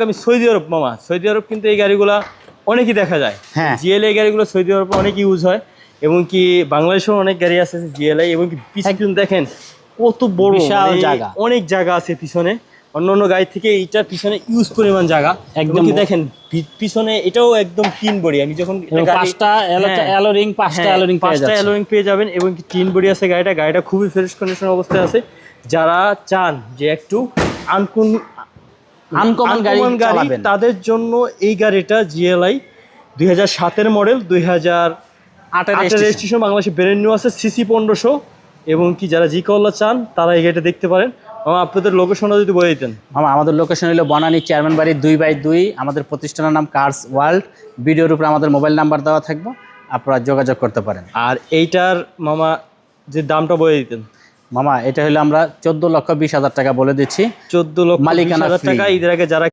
আমি সৌদি আরব মামা, সৌদি আরব কিন্তু এই গাড়িগুলা অনেকই দেখা যায়। হ্যাঁ জিএলআই গাড়িগুলো সৌদি আরবে অনেক ইউজ হয়, এবং কি বাংলাদেশেও অনেক গাড়ি আছে জিএলআই, এবং কি পিছনে দেখেন কত বড়, বিশাল জায়গা, অনেক জায়গা আছে পিছনে, অন্য গাড়ি থেকে এইটা পিছনে ইউজ পরিমাণ জায়গা একদম। কি দেখেন পিছনে এটাও একদম টিন বডি, আমি যখন পাঁচটা অ্যালোরিং পেয়ে যাবেন, এবং কি টিন বডি আছে গাড়িটা খুবই ফ্রেশ কন্ডিশন অবস্থায় আছে। যারা চান যে একটু আনকমন গাড়ি তাদের জন্য এই গাড়িটা জিএলআই 2007-এর মডেল, 2008-এর রেজিস্ট্রেশন, বাংলাদেশে ব্র্যান্ড নিউ আছে, সিসি 1500, এবং কি যারা জি করলা চান তারা এই গাড়িটা দেখতে পারেন। আপনাদের লোকেশনটা যদি বলে দিতেন। আমাদের লোকেশন হলো বনানী চেয়ারম্যান বাড়ি 2/2। আমাদের প্রতিষ্ঠানের নাম কার্স ওয়ার্ল্ড। ভিডিওর উপরে আমাদের মোবাইল নাম্বার দেওয়া থাকবে, আপনারা যোগাযোগ করতে পারেন। আর এইটার মামা যে দামটা বলে দিতেন। মামা এটা হলো আমরা 14,20,000 টাকা বলে দিচ্ছি, 14,20,000 টাকা। এর আগে যারা